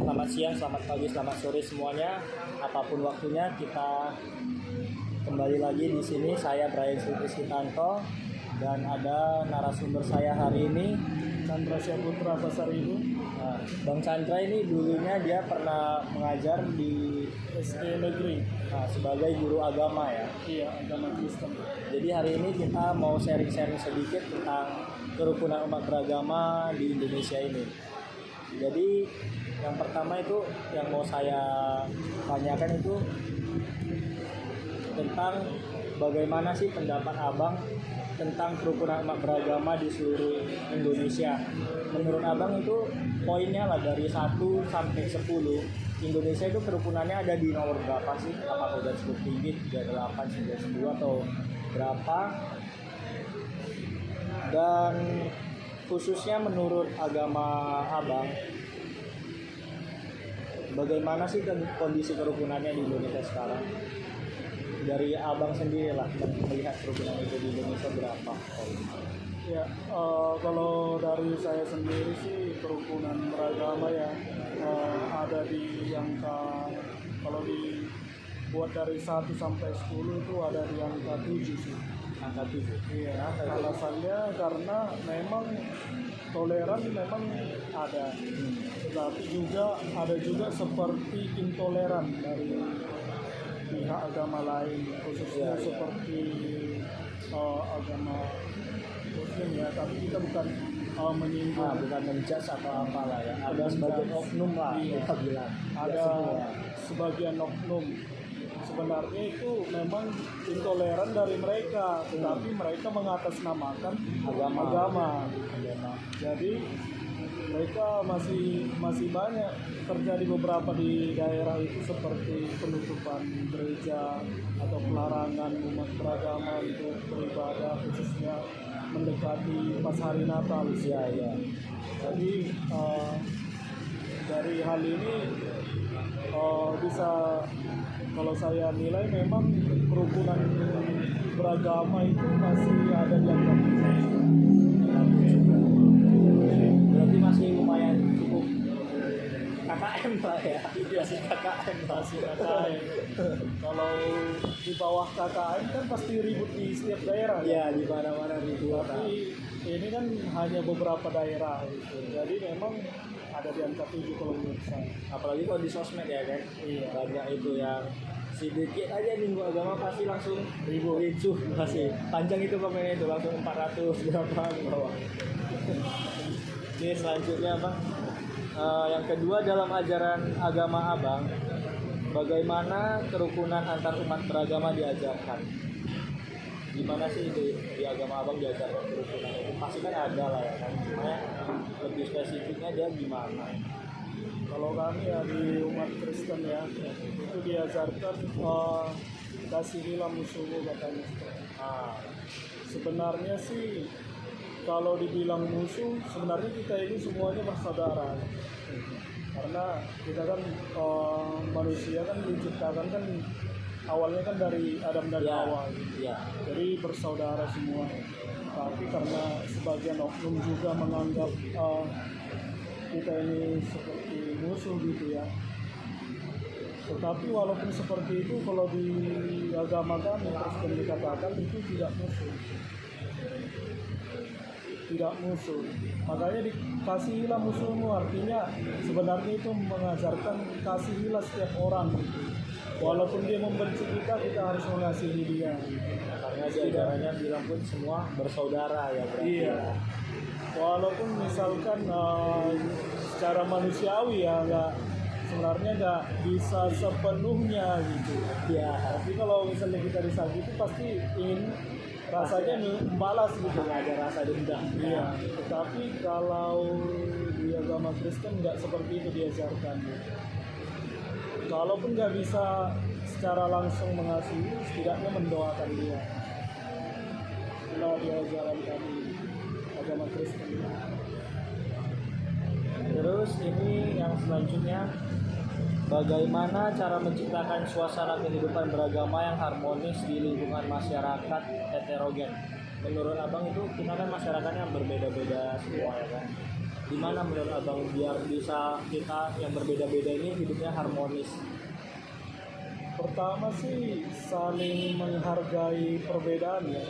Selamat siang, selamat pagi, selamat sore semuanya. Apapun waktunya, kita kembali lagi di sini. Saya Brian Sritanto dan ada narasumber saya hari ini, Chandra Syaputra Pasaribu. Bang Chandra ini dulunya dia pernah mengajar di SD Negeri. sebagai guru agama ya. Iya, agama Kristen. Jadi hari ini kita mau sharing-sharing sedikit tentang kerukunan umat beragama di Indonesia ini. Jadi yang pertama itu yang mau saya tanyakan itu tentang bagaimana sih pendapat Abang tentang kerukunan umat beragama di seluruh Indonesia. Menurut Abang itu poinnya lah dari 1 sampai 10. Indonesia itu kerukunannya ada di nomor berapa sih? Apakah udah cukup tinggi, 38, 10 atau berapa? Dan khususnya menurut agama Abang, bagaimana sih kondisi kerukunannya di Indonesia sekarang? Dari Abang sendiri lah melihat kerukunan itu di Indonesia berapa? Ya, kalau dari saya sendiri sih kerukunan beragama ya ada di angka, kalau dibuat dari 1 sampai 10 itu ada di angka 7 sih. Angka 7. Iya, alasannya karena memang toleran memang ada, tetapi juga ada juga seperti intoleran dari pihak agama lain, khususnya Ya. seperti agama Muslim ya, tapi kita bukan menyinggung. Bukan menjudge atau apalah ya. Ada sebagian oknum lah Iya. kita bilang. Ada sebagian oknum. Sebenarnya itu memang intoleran dari mereka, tetapi mereka mengatasnamakan agama. Jadi mereka masih banyak terjadi beberapa di daerah itu seperti penutupan gereja atau pelarangan umat beragama untuk beribadah, khususnya mendekati pas hari Natal. Ya. Jadi dari hal ini bisa, kalau saya nilai memang kerukunan beragama itu masih ada di angka. Berarti masih lumayan cukup KKM lah ya. Masih KKM. Kalau di bawah KKM kan pasti ribut di setiap daerah. Ya, di mana-mana ribut. Tapi ini kan hanya beberapa daerah gitu. Jadi memang ada di angka 7 kalau menurut saya. Apalagi kalau di sosmed ya kan. Iya. Banyak itu yang sedikit aja minggu agama pasti langsung ricuh pasti. Panjang itu komennya itu langsung 400 berapa di bawah. Ini selanjutnya Bang. Yang kedua, dalam ajaran agama Abang, bagaimana kerukunan antar umat beragama diajarkan? Gimana sih di agama Abang diajarkan kerukunan itu? Pasti kan ada lah ya kan. Cuma lebih spesifiknya dia gimana? Kalau kami ya di umat Kristen ya, itu diajarkan kasihilah musuhmu katanya. Sebenarnya sih kalau dibilang musuh, sebenarnya kita ini semuanya bersaudara. Karena kita kan manusia kan diciptakan kan awalnya kan dari Adam dan Hawa. Ya. Jadi bersaudara semua. Tapi karena sebagian oknum juga menganggap kita ini seperti musuh gitu ya. Tetapi walaupun seperti itu, kalau di agama kami Kristen dikatakan itu tidak musuh. Tidak musuh. Makanya dikasihilah musuhmu, artinya sebenarnya itu mengajarkan kasihilah setiap orang gitu. Walaupun dia membenci kita harus mengasihi dia. Karena ajarannya bilang pun semua bersaudara ya berarti. Iya. Walaupun misalkan secara manusiawi ya sebenarnya nggak bisa sepenuhnya gitu. Ya. Tapi kalau misalnya kita disakiti pasti ingin rasanya membalas gitu. Ada rasa dendam. Iya. Tetapi kalau di agama Kristen nggak seperti itu diajarkan. Kalaupun nggak bisa secara langsung mengasihi, setidaknya mendoakan dia. Itulah diajaran kami agama Kristen. Terus ini yang selanjutnya, bagaimana cara menciptakan suasana kehidupan beragama yang harmonis di lingkungan masyarakat heterogen? Menurut Abang itu kita kan masyarakatnya berbeda-beda semua ya kan. Gimana menurut abang biar bisa kita yang berbeda-beda ini hidupnya harmonis? Pertama sih saling menghargai perbedaan ya.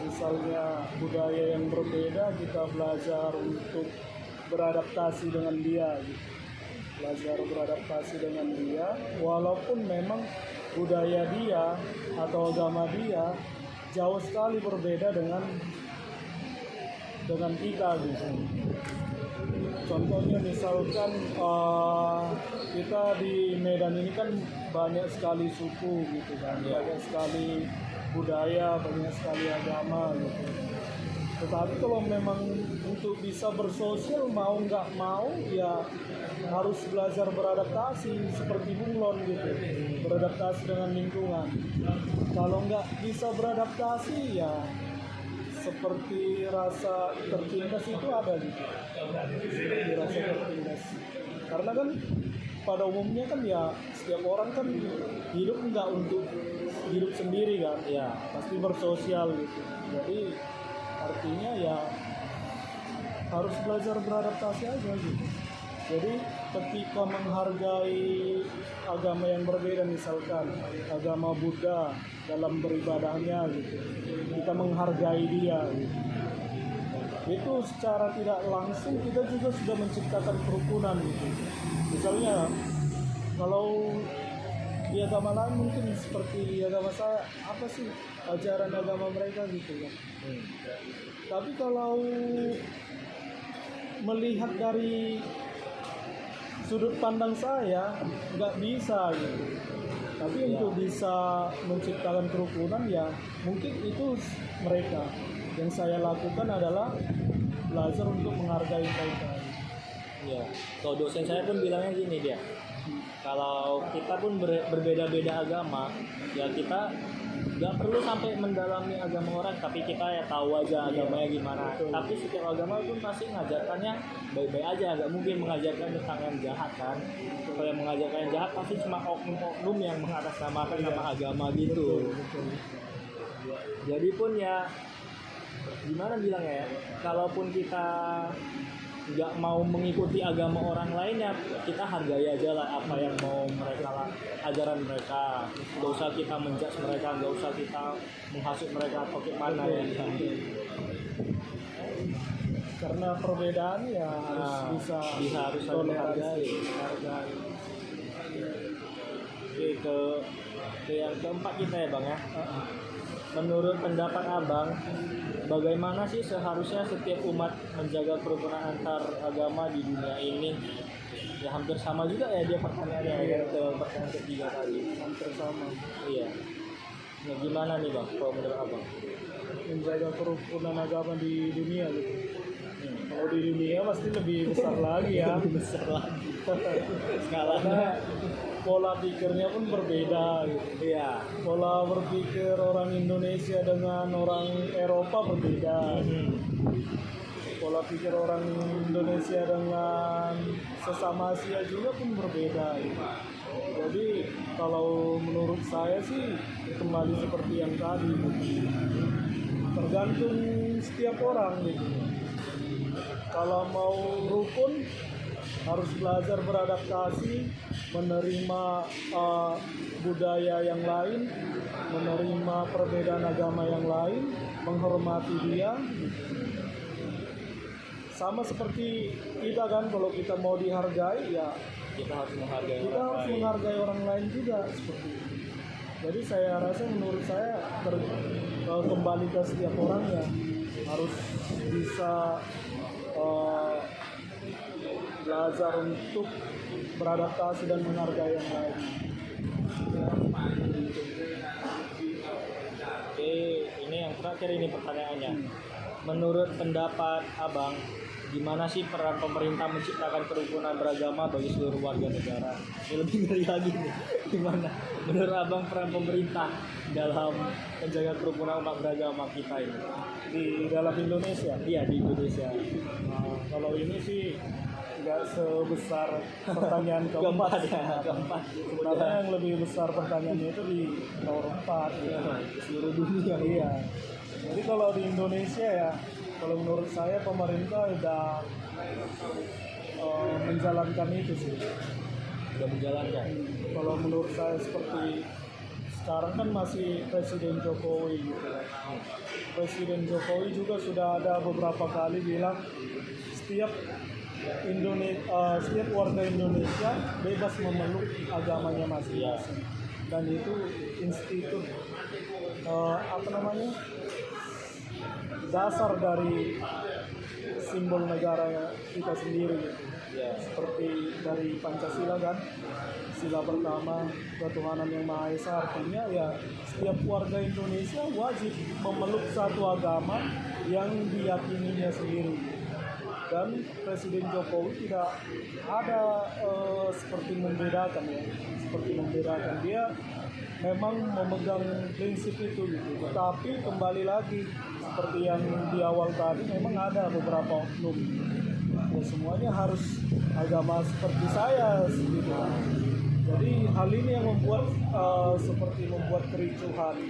Misalnya budaya yang berbeda, kita belajar untuk beradaptasi dengan dia gitu. Belajar beradaptasi dengan dia walaupun memang budaya dia atau agama dia jauh sekali berbeda dengan kita gitu. Contohnya misalkan kita di Medan ini kan banyak sekali suku gitu kan, banyak sekali budaya, banyak sekali agama gitu. Tetapi kalau memang untuk bisa bersosial mau nggak mau ya harus belajar beradaptasi seperti bunglon gitu, beradaptasi dengan lingkungan. Kalau nggak bisa beradaptasi ya seperti rasa tertindas itu ada gitu, seperti rasa tertindas. Karena kan pada umumnya kan ya setiap orang kan hidup nggak untuk hidup sendiri kan, Ya, pasti bersosial gitu. Jadi artinya ya harus belajar beradaptasi aja gitu. Jadi ketika menghargai agama yang berbeda, misalkan agama Buddha dalam beribadahnya gitu, kita menghargai dia gitu. Itu secara tidak langsung kita juga sudah menciptakan kerukunan gitu. Misalnya kalau di agama lain mungkin seperti di agama saya, apa sih ajaran agama mereka gitu kan. Tapi kalau melihat dari sudut pandang saya nggak bisa gitu. Tapi untuk bisa menciptakan kerukunan ya mungkin itu mereka. Yang saya lakukan adalah belajar untuk menghargai mereka. ya. Kalau dosen saya pun bilangnya gini dia, kalau kita pun berbeda-beda agama, ya kita nggak perlu sampai mendalami agama orang, tapi kita ya tahu aja agamanya gimana. Betul. Tapi setiap agama pun pasti mengajarkannya baik-baik aja, nggak mungkin mengajarkan tentang yang jahat kan. Kalau yang mengajarkan yang jahat pasti cuma oknum-oknum yang mengatasnamakan nama agama gitu. Betul. Jadi pun ya gimana bilangnya ya, kalaupun kita nggak mau mengikuti agama orang lain ya kita hargai aja lah apa yang mau mereka ajaran mereka. Nggak usah kita menjudge mereka, nggak usah kita menghasut mereka atau gimana ya. Karena perbedaan ya harus bisa harus saling menghargai. Oke, ke yang keempat kita ya bang ya. Menurut pendapat abang, bagaimana sih seharusnya setiap umat menjaga kerukunan antar agama di dunia ini? Ya hampir sama juga ya dia pertanyaannya ya, ke pertanyaan ketiga tadi. hampir sama. Iya. Nah, gimana nih bang, kalau menurut abang? Menjaga kerukunan agama di dunia gitu. Kalau di dunia pasti lebih besar lagi ya. Lebih besar lagi. Skalanya. Karena pola pikirnya pun berbeda gitu. Iya. Pola berpikir orang Indonesia dengan orang Eropa berbeda. Pola pikir orang Indonesia dengan sesama Asia juga pun berbeda gitu. Jadi kalau menurut saya sih kembali seperti yang tadi gitu. Tergantung setiap orang gitu. Kalau mau rukun harus belajar beradaptasi, menerima budaya yang lain, menerima perbedaan agama yang lain, menghormati dia. Sama seperti kita kan, kalau kita mau dihargai ya Kita harus menghargai kita orang harus lain. menghargai orang lain juga seperti itu. Jadi saya rasa menurut saya kembali ke setiap orang ya harus bisa belajar untuk beradaptasi dan menghargai yang lain. Oke, ini yang terakhir ini pertanyaannya. Menurut pendapat abang, gimana sih peran pemerintah menciptakan kerukunan beragama bagi seluruh warga negara? Ini lebih ngeri lagi nih. Gimana menurut abang peran pemerintah dalam menjaga kerukunan umat beragama kita ini? Di dalam Indonesia. Iya, di Indonesia. Kalau ini sih nggak sebesar pertanyaan keempat. Keempat. Sebenarnya yang lebih besar pertanyaannya itu di nomor 4 gitu. Seluruh dunia. Iya. Jadi kalau di Indonesia ya Kalau menurut saya pemerintah udah menjalankan itu sih. Udah menjalankan. Kalau menurut saya seperti sekarang kan masih Presiden Jokowi gitu ya. Presiden Jokowi juga sudah ada beberapa kali bilang setiap setiap warga Indonesia bebas memeluk agamanya masing-masing, dan itu institut apa namanya, dasar dari simbol negara kita sendiri gitu. Ya. Seperti dari Pancasila kan, sila pertama ketuhanan yang Maha Esa, artinya ya setiap warga Indonesia wajib memeluk satu agama yang diyakininya sendiri. Dan Presiden Jokowi tidak ada seperti membedakan ya, dia memang memegang prinsip itu gitu. Tetapi kembali lagi seperti yang di awal tadi, memang ada beberapa oknum ya, semuanya harus agama seperti saya gitu. Jadi hal ini yang membuat seperti membuat kericuhan.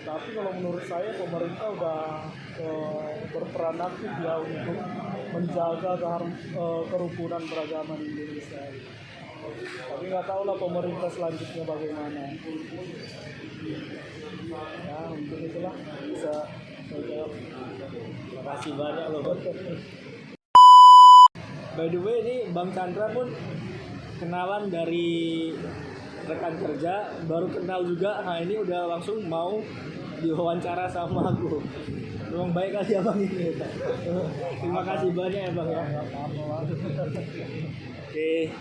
Tapi kalau menurut saya pemerintah udah berperan aktif ya untuk menjaga kerukunan beragama di Indonesia. Tapi nggak tahu lah pemerintah selanjutnya bagaimana. Ya mungkin itulah bisa saya jawab. Terima kasih banyak loh. By the way, ini Bang Chandra pun kenalan dari rekan kerja, baru kenal juga. Nah ini udah langsung mau diwawancara sama aku. Memang baik kali ya Bang ini. Terima kasih banyak ya Bang ya. Oke.